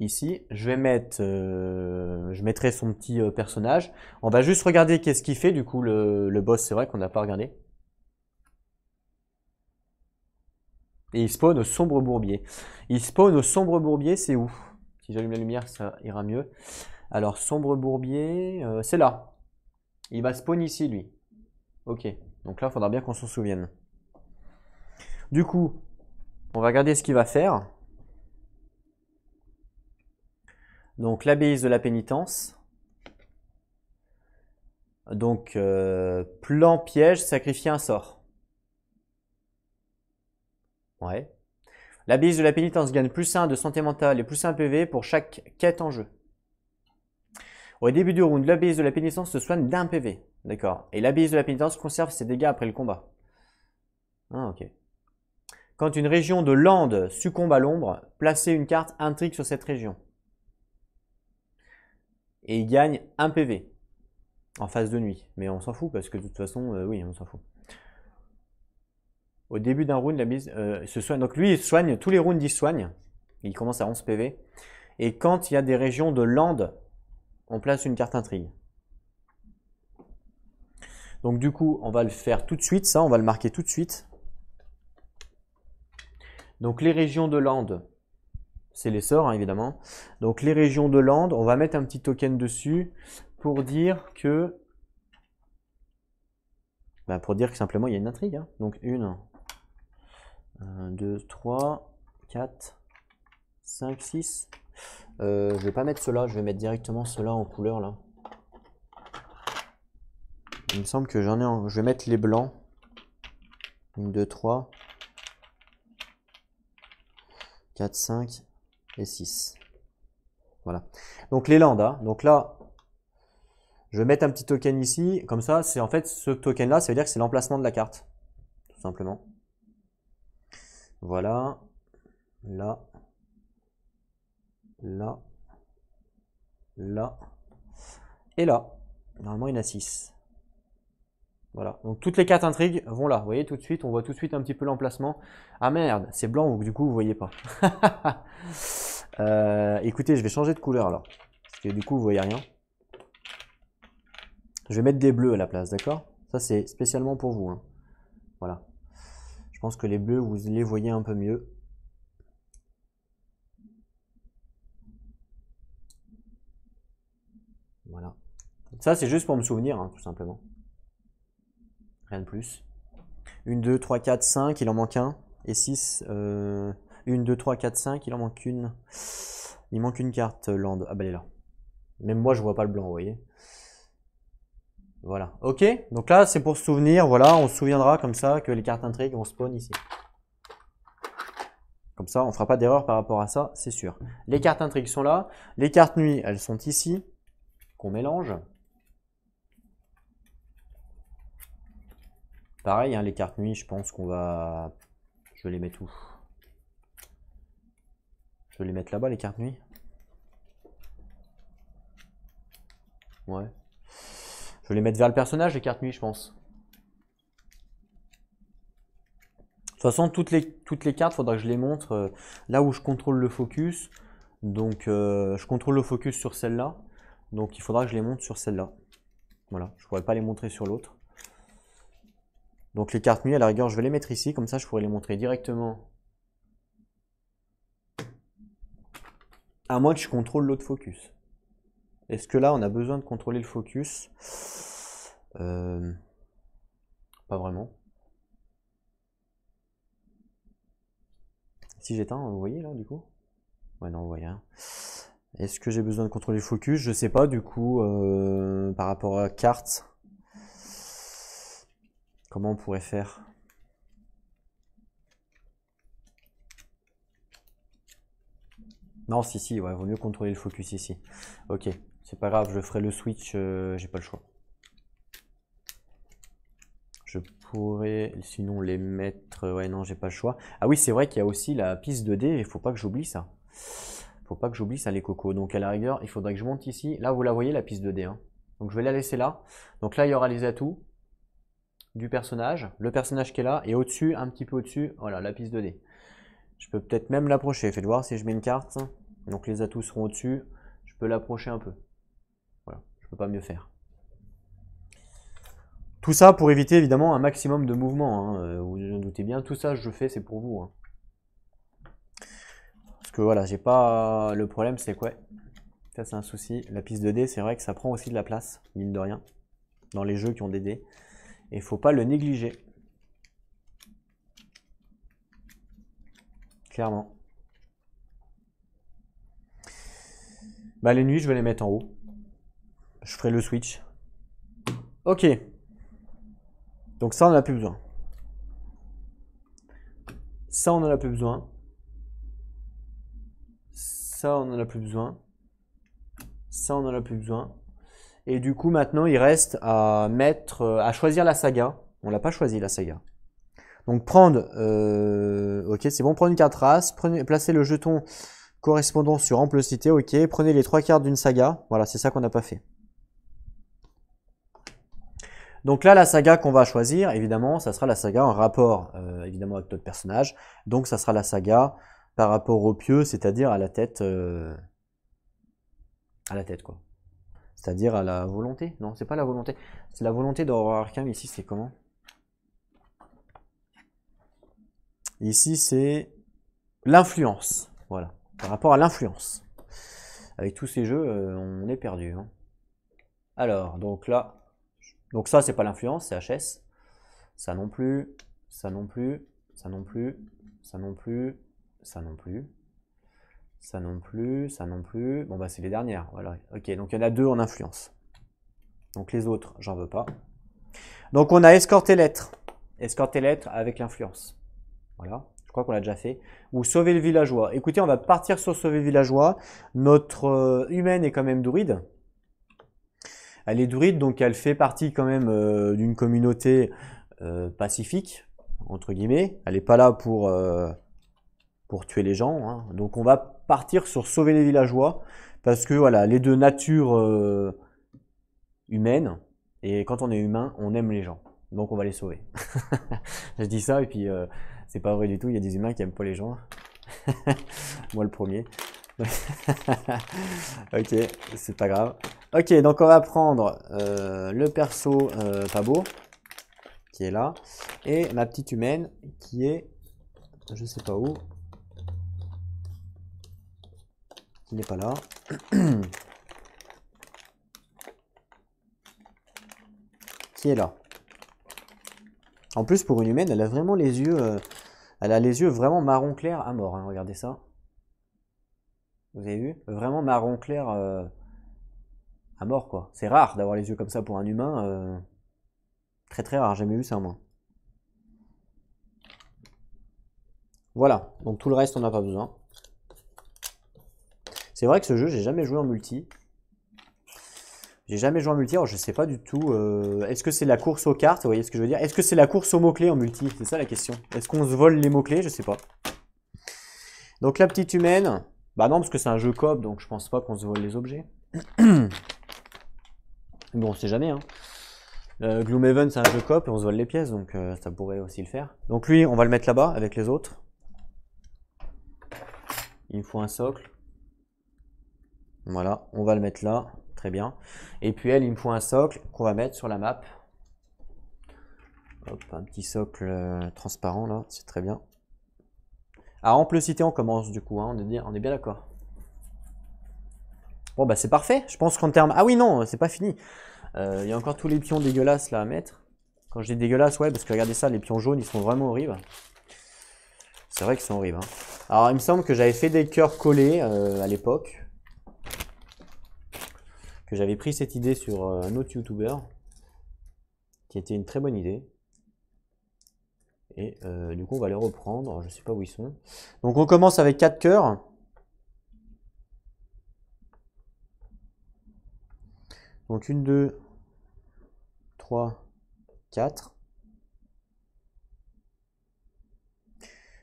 Ici, je vais mettre, je mettrai son petit personnage. On va juste regarder qu'est-ce qu'il fait. Du coup, le boss, c'est vrai qu'on n'a pas regardé. Et il spawn au sombre bourbier. Il spawn au sombre bourbier, c'est où? Si j'allume la lumière, ça ira mieux. Alors, sombre bourbier, c'est là. Il va spawn ici, lui. Ok. Donc là, il faudra bien qu'on s'en souvienne. Du coup, on va regarder ce qu'il va faire. Donc, l'abbaye de la pénitence. Donc, plan piège, sacrifier un sort. Ouais. L'abbaye de la pénitence gagne plus 1 de santé mentale et plus 1 PV pour chaque quête en jeu. Au début du round, l'abbaye de la pénitence se soigne d'1 PV. D'accord. Et l'abbaye de la pénitence conserve ses dégâts après le combat. Ah, ok. Quand une région de lande succombe à l'ombre, placez une carte intrigue sur cette région. Et il gagne 1 PV en phase de nuit. Mais on s'en fout parce que de toute façon, oui, on s'en fout. Au début d'un round, l'abbaye se soigne. Donc lui, il soigne, tous les rounds, il soigne. Il commence à 11 PV. Et quand il y a des régions de lande, on place une carte intrigue. Donc du coup, on va le faire tout de suite, ça, on va le marquer tout de suite. Donc les régions de lande, c'est les sorts, hein, évidemment. Donc les régions de lande, on va mettre un petit token dessus pour dire que... pour dire que simplement, il y a une intrigue. Hein. Donc 1, 2, 3, 4, 5, 6. Je vais pas mettre cela, je vais mettre directement cela en couleur là. Il me semble que j'en ai en... Je vais mettre les blancs. 1, 2, 3, 4, 5 et 6. Voilà. Donc les landes. Hein. Donc là, je vais mettre un petit token ici. Comme ça, c'est en fait ce token là, ça veut dire que c'est l'emplacement de la carte. Tout simplement. Voilà. Là. Là. Là. Et là. Normalement, il y en a 6. Voilà, donc toutes les cartes intrigues vont là. Vous voyez tout de suite, on voit tout de suite un petit peu l'emplacement. Ah merde, c'est blanc, donc du coup vous voyez pas. Écoutez, je vais changer de couleur alors. Parce que du coup vous voyez rien. Je vais mettre des bleus à la place, d'accord? Ça c'est spécialement pour vous. Hein. Voilà. Je pense que les bleus, vous les voyez un peu mieux. Voilà. Ça c'est juste pour me souvenir, hein, tout simplement. Rien de plus. 1, 2, 3, 4, 5, il en manque un. Et 6. 1, 2, 3, 4, 5, il en manque une. Il manque une carte land. Ah bah elle est là. Même moi je vois pas le blanc, vous voyez. Voilà. Ok, donc là c'est pour se souvenir, voilà, on se souviendra comme ça que les cartes intrigues vont spawn ici. Comme ça, on fera pas d'erreur par rapport à ça, c'est sûr. Les cartes intrigues sont là. Les cartes nuit, elles sont ici, qu'on mélange. Pareil, hein, les cartes nuit, je pense qu'on va... Je vais les mettre où? Je vais les mettre là-bas, les cartes nuit. Ouais. Je vais les mettre vers le personnage, les cartes nuit, je pense. De toute façon, toutes les cartes, il faudra que je les montre là où je contrôle le focus. Donc, je contrôle le focus sur celle-là. Donc, il faudra que je les montre sur celle-là. Voilà, je ne pourrais pas les montrer sur l'autre. Donc, les cartes nuit, à la rigueur, je vais les mettre ici. Comme ça, je pourrais les montrer directement. À moins que je contrôle l'autre focus. Est-ce que là, on a besoin de contrôler le focus? Pas vraiment. Si j'éteins, vous voyez là du coup? Ouais, non, vous voyez rien. Est-ce que j'ai besoin de contrôler le focus? Je sais pas du coup, par rapport à carte. Comment on pourrait faire? Non, si, ouais, vaut mieux contrôler le focus ici. Ok, c'est pas grave, je ferai le switch, j'ai pas le choix. Je pourrais sinon les mettre... Ouais, non, j'ai pas le choix. Ah oui, c'est vrai qu'il y a aussi la piste 2D, il faut pas que j'oublie ça. Faut pas que j'oublie ça, les cocos. Donc à la rigueur, il faudrait que je monte ici. Là, vous la voyez, la piste 2D. Hein. Donc je vais la laisser là. Donc là, il y aura les atouts du personnage. Le personnage qui est là. Et au-dessus, un petit peu au-dessus, voilà, la piste 2D. Je peux peut-être même l'approcher. Faites voir si je mets une carte. Donc les atouts seront au-dessus. Je peux l'approcher un peu. Voilà, je peux pas mieux faire. Tout ça pour éviter évidemment un maximum de mouvement. Hein. Vous vous en doutez bien. Tout ça, je fais, c'est pour vous. Hein. Parce que voilà, j'ai pas... Le problème, c'est quoi? Ça, c'est un souci. La piste 2D, c'est vrai que ça prend aussi de la place, mine de rien, dans les jeux qui ont des dés. Et il faut pas le négliger. Clairement. Bah, les nuits, je vais les mettre en haut. Je ferai le switch. Ok. Donc ça, on n'en a plus besoin. Ça, on n'en a plus besoin. Ça, on n'en a plus besoin. Ça, on n'en a plus besoin. Et du coup, maintenant, il reste à mettre, à choisir la saga. On l'a pas choisi, la saga. Donc prendre, ok, c'est bon, prendre une carte race, placer le jeton correspondant sur ample cité, ok, prenez les 3 cartes d'une saga. Voilà, c'est ça qu'on n'a pas fait. Donc là, la saga qu'on va choisir, évidemment, ça sera la saga en rapport, évidemment, avec notre personnage. Donc ça sera la saga par rapport au pieu, c'est-à-dire à la tête, quoi. C'est-à-dire à la volonté. Non, c'est pas la volonté. C'est la volonté d'Aurore Arkham. Ici, c'est comment? Ici, c'est l'influence. Voilà. Par rapport à l'influence. Avec tous ces jeux, on est perdu. Hein. Alors, donc là. Donc ça, c'est pas l'influence, c'est HS. Ça non plus. Ça non plus. Ça non plus. Ça non plus. Ça non plus. Ça non plus. Ça non plus. Bon, bah, c'est les dernières. Voilà. Ok, donc il y en a 2 en influence. Donc les autres, j'en veux pas. Donc on a escorté lettre. Escorter lettre avec l'influence. Voilà, je crois qu'on l'a déjà fait. Ou sauver le villageois. Écoutez, on va partir sur sauver le villageois. Notre humaine est quand même druide. Elle est druide, donc elle fait partie quand même d'une communauté pacifique, entre guillemets. Elle n'est pas là pour tuer les gens. Hein. Donc on va partir sur sauver les villageois. Parce que voilà, les deux natures humaines. Et quand on est humain, on aime les gens. Donc on va les sauver. Je dis ça et puis c'est pas vrai du tout. Il y a des humains qui aiment pas les gens. Moi le premier. Ok, c'est pas grave. Ok, donc on va prendre le perso pas beau qui est là et ma petite humaine qui est, je sais pas où, qui n'est pas là. Qui est là. En plus, pour une humaine, elle a vraiment les yeux, elle a les yeux vraiment marron clair à mort. Hein, regardez ça. Vous avez vu? Vraiment marron clair à mort, quoi. C'est rare d'avoir les yeux comme ça pour un humain. Très très rare, jamais vu ça moi. Voilà, donc tout le reste on n'a pas besoin. C'est vrai que ce jeu, j'ai jamais joué en multi. J'ai jamais joué en multi, alors je sais pas du tout. Est-ce que c'est la course aux cartes? Vous voyez ce que je veux dire? Est-ce que c'est la course aux mots-clés en multi? C'est ça la question. Est-ce qu'on se vole les mots-clés? Je sais pas. Donc la petite humaine. Bah non, parce que c'est un jeu coop, donc je pense pas qu'on se vole les objets. Bon, on sait jamais. Hein. Gloomhaven, c'est un jeu coop et on se vole les pièces, donc ça pourrait aussi le faire. Donc lui, on va le mettre là-bas avec les autres. Il me faut un socle. Voilà, on va le mettre là. Très bien. Et puis elle, il me faut un socle qu'on va mettre sur la map. Hop, un petit socle transparent là, c'est très bien. À ample cité, on commence du coup, hein, on est bien d'accord. Bon bah c'est parfait, je pense qu'en termes... Ah oui non, c'est pas fini. Il y a encore tous les pions dégueulasses là à mettre. Quand je dis dégueulasse, ouais, parce que regardez ça, les pions jaunes, ils sont vraiment horribles. C'est vrai qu'ils sont horribles. Hein. Alors, il me semble que j'avais fait des cœurs collés à l'époque. Que j'avais pris cette idée sur un autre YouTuber. Qui était une très bonne idée. Et du coup, on va les reprendre. Alors, je sais pas où ils sont. Donc, on commence avec 4 cœurs. Donc, 1, 2, 3, 4.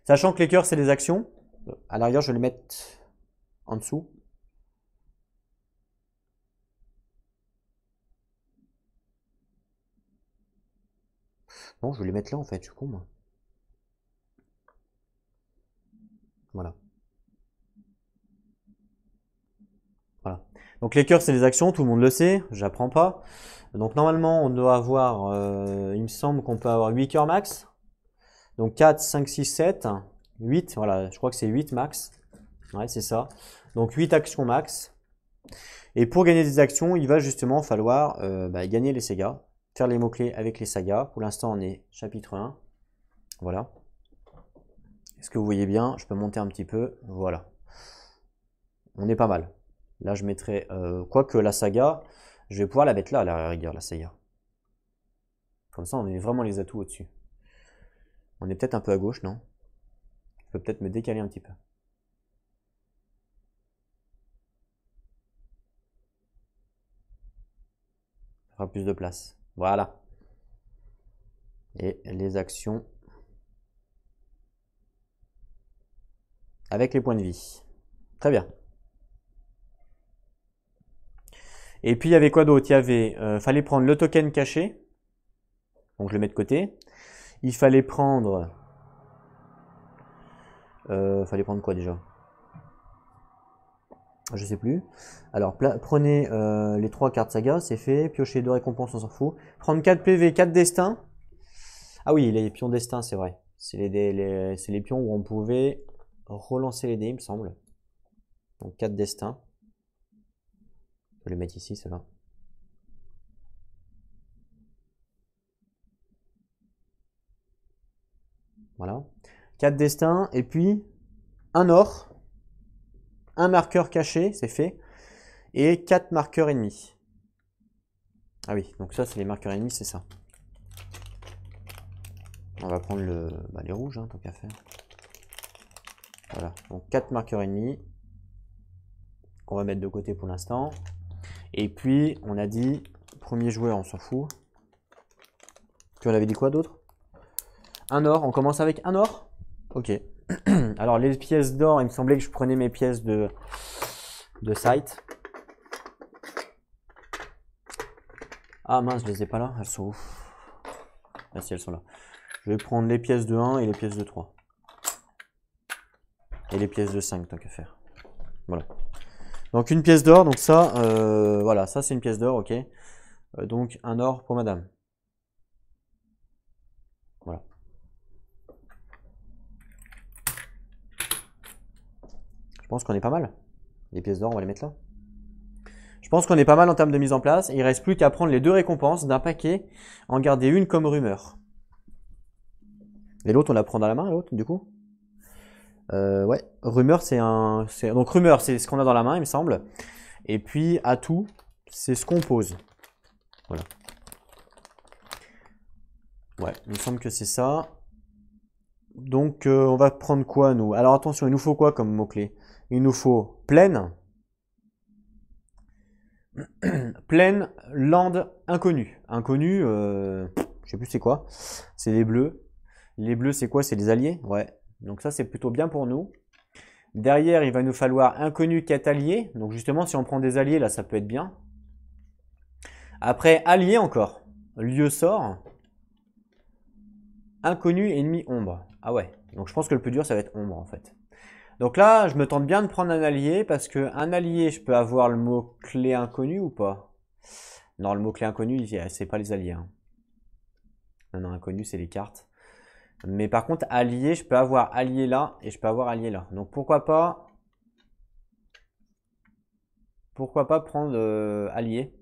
Sachant que les cœurs, c'est des actions. À l'arrière, je vais les mettre en dessous. Non, je vais les mettre là en fait, je suis con moi. Voilà. Voilà. Donc les cœurs, c'est des actions, tout le monde le sait, j'apprends pas. Donc normalement, on doit avoir, il me semble qu'on peut avoir 8 cœurs max. Donc 4, 5, 6, 7, 8, voilà, je crois que c'est 8 max. Ouais, c'est ça. Donc 8 actions max. Et pour gagner des actions, il va justement falloir gagner les sagas, faire les mots-clés avec les sagas. Pour l'instant, on est chapitre 1. Voilà. Est-ce que vous voyez bien? Je peux monter un petit peu. Voilà. On est pas mal. Là, je mettrai... quoique la saga, je vais pouvoir la mettre là, à la rigueur, la saga. Comme ça, on met vraiment les atouts au-dessus. On est peut-être un peu à gauche, non? Je peux peut-être me décaler un petit peu. Ça fera plus de place. Voilà. Et les actions avec les points de vie. Très bien. Et puis il y avait quoi d'autre? Il y avait, fallait prendre le token caché. Donc je le mets de côté. Il fallait prendre, fallait prendre quoi déjà? Je sais plus. Alors prenez les 3 cartes saga, c'est fait. Piocher 2 récompenses, on s'en fout. Prendre 4 PV, 4 destins. Ah oui, les pions destins, c'est vrai. C'est les pions où on pouvait relancer les dés, il me semble. Donc 4 destins. Je vais les mettre ici, ceux-là. Voilà. 4 destins, et puis un or, un marqueur caché, c'est fait, et 4 marqueurs ennemis. Ah oui, donc ça, c'est les marqueurs ennemis, c'est ça. On va prendre les rouges, hein, tant qu'à faire. Voilà, donc 4 marqueurs ennemis, qu'on va mettre de côté pour l'instant. Et puis, on a dit, premier joueur, on s'en fout. Puis on avait dit quoi d'autre? Un or, on commence avec un or? Ok. Alors les pièces d'or, il me semblait que je prenais mes pièces de site. Ah mince, je les ai pas là, elles sont où? Ah si, elles sont là. Je vais prendre les pièces de 1 et les pièces de 3. Et les pièces de 5, tant qu'à faire. Voilà. Donc une pièce d'or, donc ça, voilà, ça c'est une pièce d'or, ok. Donc un or pour madame. Voilà. Je pense qu'on est pas mal. Les pièces d'or, on va les mettre là. Je pense qu'on est pas mal en termes de mise en place. Il ne reste plus qu'à prendre les 2 récompenses d'un paquet, en garder une comme rumeur. Et l'autre, on la prend dans la main, l'autre, du coup? Ouais, rumeur, donc rumeur, c'est ce qu'on a dans la main, il me semble. Et puis, atout, c'est ce qu'on pose. Voilà. Ouais, il me semble que c'est ça. Donc, on va prendre quoi, nous? Alors, attention, il nous faut quoi comme mot-clé? Il nous faut plaine. Plaine, land, inconnu. Inconnu, je sais plus c'est quoi. C'est les bleus. Les bleus, c'est quoi? C'est les alliés? Ouais. Donc ça, c'est plutôt bien pour nous. Derrière, il va nous falloir inconnu, 4 alliés. Donc justement, si on prend des alliés, là, ça peut être bien. Après, alliés encore. Lieu sort. Inconnu, ennemi, ombre. Ah ouais. Donc je pense que le plus dur, ça va être ombre, en fait. Donc là, je me tente bien de prendre un allié, parce que un allié, je peux avoir le mot-clé inconnu ou pas? Non, le mot-clé inconnu, c'est pas les alliés. Hein. Non, non, inconnu, c'est les cartes. Mais par contre, allié, je peux avoir allié là et je peux avoir allié là. Donc pourquoi pas prendre allié.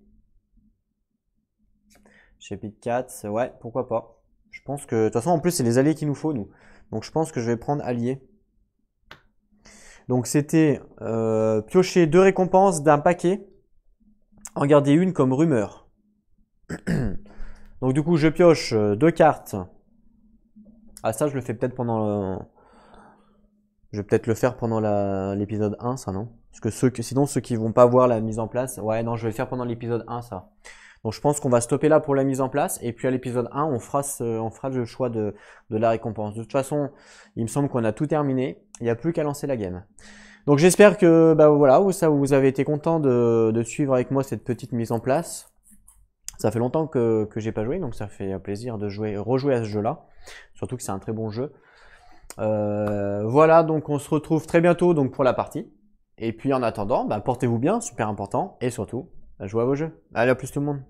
Chapitre 4, ouais, pourquoi pas. Je pense que de toute façon, en plus, c'est les alliés qu'il nous faut, nous. Donc je pense que je vais prendre allié. Donc c'était piocher 2 récompenses d'un paquet, en garder une comme rumeur. Donc du coup je pioche 2 cartes. Ah ça je le fais peut-être pendant... Je vais peut-être le faire pendant l'épisode 1 ça non? Parce que sinon ceux qui vont pas voir la mise en place... Ouais non je vais le faire pendant l'épisode 1 ça. Donc je pense qu'on va stopper là pour la mise en place et puis à l'épisode 1 on fera le choix de la récompense. De toute façon il me semble qu'on a tout terminé, il n'y a plus qu'à lancer la game. Donc j'espère que bah, voilà, vous avez été content de suivre avec moi cette petite mise en place. Ça fait longtemps que j'ai pas joué donc ça fait plaisir de rejouer à ce jeu là. Surtout que c'est un très bon jeu. Voilà donc on se retrouve très bientôt donc pour la partie. Et puis en attendant, bah, portez-vous bien, super important. Et surtout, jouez à vos jeux. Allez à plus tout le monde.